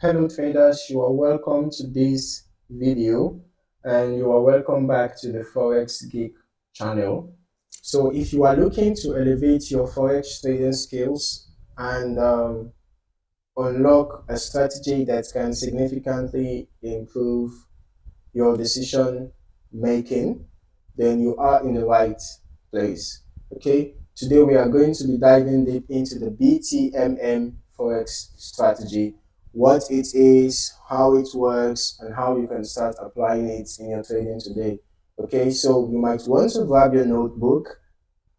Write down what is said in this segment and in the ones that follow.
Hello traders, you are welcome to this video and you are welcome back to the Forex Geek channel. So if you are looking to elevate your Forex trading skills and unlock a strategy that can significantly improve your decision making, then you are in the right place. Okay, today we are going to be diving deep into the BTMM Forex strategy, what it is, how it works, and how you can start applying it in your trading today. Okay, so you might want to grab your notebook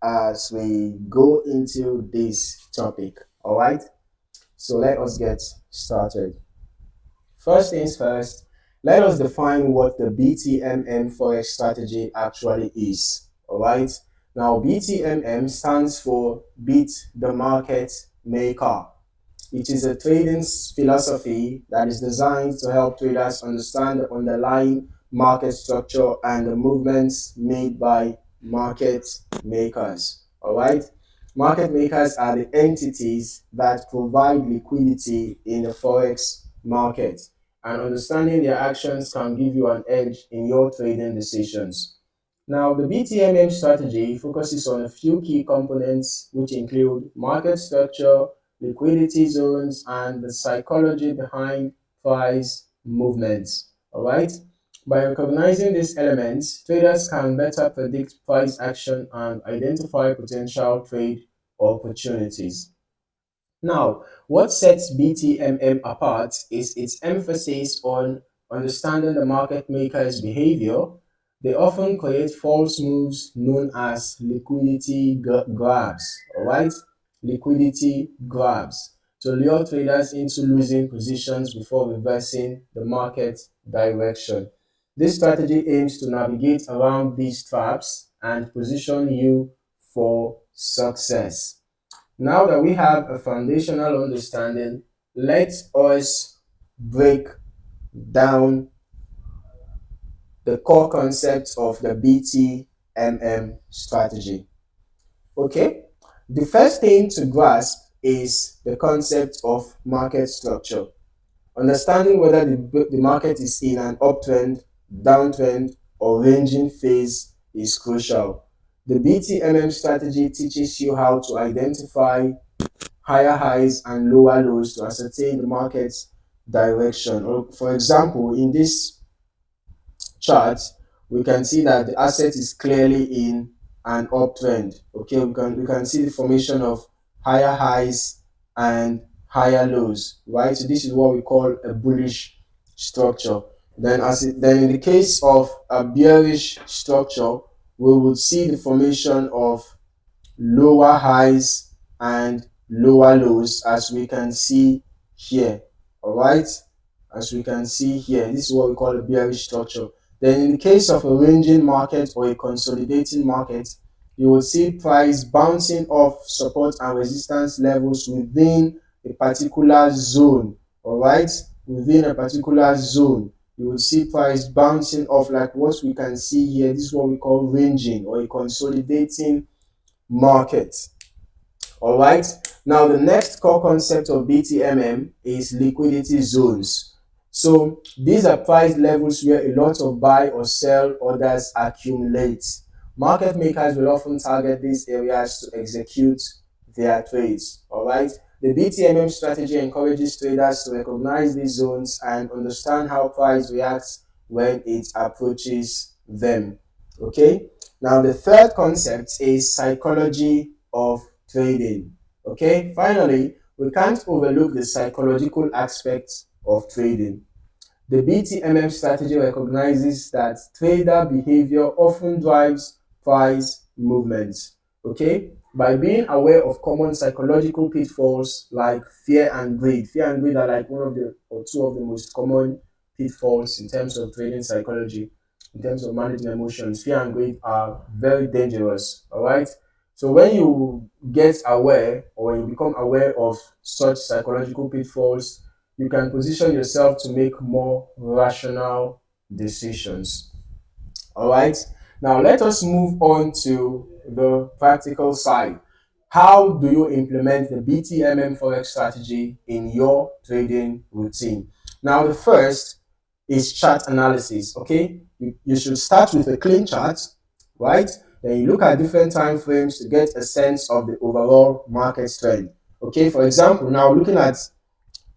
as we go into this topic. All right, so let us get started. First things first, let us define what the BTMM Forex strategy actually is. All right. Now, BTMM stands for Beat the Market Maker. It is a trading philosophy that is designed to help traders understand the underlying market structure and the movements made by market makers. All right. Market makers are the entities that provide liquidity in the Forex market, and understanding their actions can give you an edge in your trading decisions. Now, the BTMM strategy focuses on a few key components, which include market structure, liquidity zones, and the psychology behind price movements. All right. By recognizing these elements, traders can better predict price action and identify potential trade opportunities. Now, what sets BTMM apart is its emphasis on understanding the market maker's behavior. They often create false moves known as liquidity grabs, all right? Liquidity grabs to lure traders into losing positions before reversing the market direction. This strategy aims to navigate around these traps and position you for success. Now that we have a foundational understanding, let us break down the core concepts of the BTMM strategy. Okay, the first thing to grasp is the concept of market structure. Understanding whether the market is in an uptrend, downtrend, or ranging phase is crucial. The BTMM strategy teaches you how to identify higher highs and lower lows to ascertain the market's direction. Or for example, in this chart, we can see that the asset is clearly in an uptrend. Okay, we can see the formation of higher highs and higher lows, right? So this is what we call a bullish structure. Then in the case of a bearish structure, we would see the formation of lower highs and lower lows, as we can see here. All right, as we can see here, this is what we call a bearish structure. Then in the case of a ranging market or a consolidating market, you will see price bouncing off support and resistance levels within a particular zone. All right, within a particular zone, you will see price bouncing off, like what we can see here. This is what we call ranging or a consolidating market. All right. Now, the next core concept of BTMM is liquidity zones. So these are price levels where a lot of buy or sell orders accumulate. Market makers will often target these areas to execute their trades. All right. The BTMM strategy encourages traders to recognize these zones and understand how price reacts when it approaches them. Okay. Now, the third concept is psychology of trading. Okay, finally, we can't overlook the psychological aspects of trading. The BTMM strategy recognizes that trader behavior often drives price movements. Okay, by being aware of common psychological pitfalls like fear and greed. Fear and greed are like one of the or two of the most common pitfalls in terms of trading psychology. In terms of managing emotions, fear and greed are very dangerous. All right. So when you get aware or you become aware of such psychological pitfalls, you can position yourself to make more rational decisions. All right. Now let us move on to the practical side. How do you implement the BTMM Forex strategy in your trading routine? Now, the first is chart analysis. Okay, you should start with a clean chart, right? Then you look at different time frames to get a sense of the overall market trend. Okay, for example, now looking at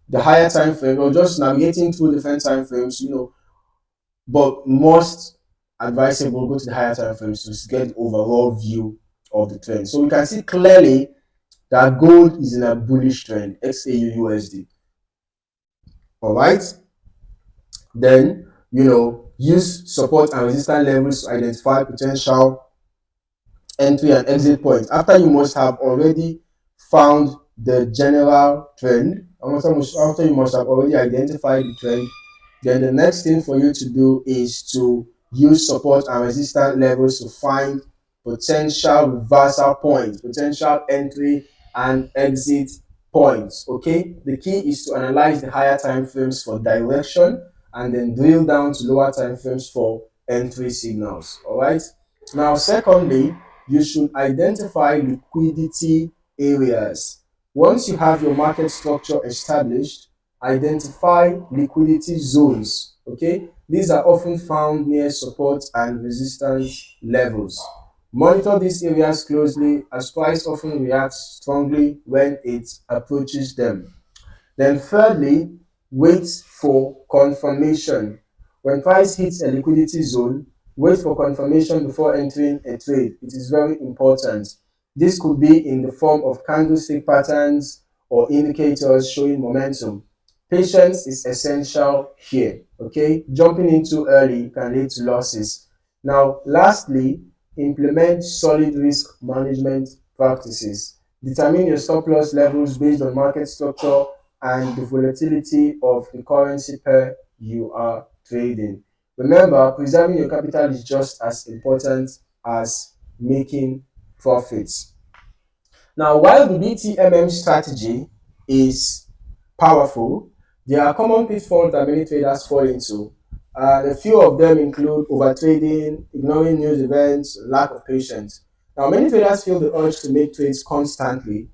the higher time frame or just navigating through different time frames, but most advisable go to the higher time frames to get the overall view of the trend. So we can see clearly that gold is in a bullish trend, XAU USD. All right. Then, use support and resistance levels to identify potential entry and exit points. After you must have already found the general trend, after you must have already identified the trend, then the next thing for you to do is to use support and resistance levels to find potential reversal points, potential entry and exit points. Okay, the key is to analyze the higher time frames for direction and then drill down to lower time frames for entry signals. All right. Now, secondly, you should identify liquidity areas. Once you have your market structure established, identify liquidity zones. Okay, these are often found near support and resistance levels. Monitor these areas closely as price often reacts strongly when it approaches them. Then thirdly, wait for confirmation. When price hits a liquidity zone, wait for confirmation before entering a trade. It is very important. This could be in the form of candlestick patterns or indicators showing momentum. Patience is essential here. Okay, jumping in too early can lead to losses. Now, lastly, implement solid risk management practices. Determine your stop loss levels based on market structure and the volatility of the currency pair you are trading. Remember, preserving your capital is just as important as making profits. Now, while the BTMM strategy is powerful, there are common pitfalls that many traders fall into. And a few of them include overtrading, ignoring news events, lack of patience. Now, many traders feel the urge to make trades constantly.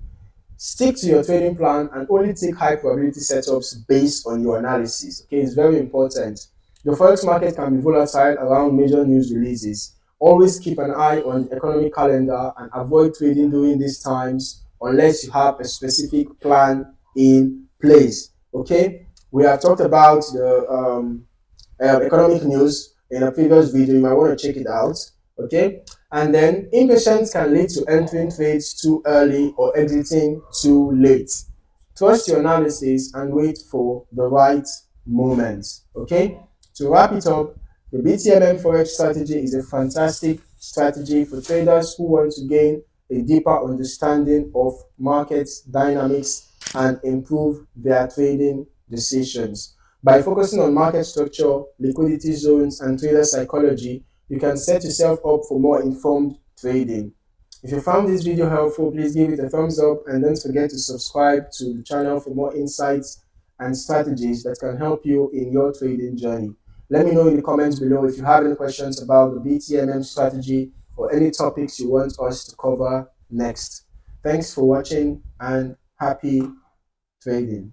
Stick to your trading plan and only take high probability setups based on your analysis. Okay, it's very important. The forex market can be volatile around major news releases. Always keep an eye on the economic calendar and avoid trading during these times unless you have a specific plan in place. Okay, we have talked about the economic news in a previous video. You might want to check it out. Okay, and then impatience can lead to entering trades too early or exiting too late. Trust your analysis and wait for the right moment. Okay, to wrap it up, the BTMM Forex strategy is a fantastic strategy for traders who want to gain a deeper understanding of market dynamics and improve their trading decisions. By focusing on market structure, liquidity zones, and trader psychology, you can set yourself up for more informed trading. If you found this video helpful, please give it a thumbs up and don't forget to subscribe to the channel for more insights and strategies that can help you in your trading journey. Let me know in the comments below if you have any questions about the BTMM strategy or any topics you want us to cover next. Thanks for watching and happy trading.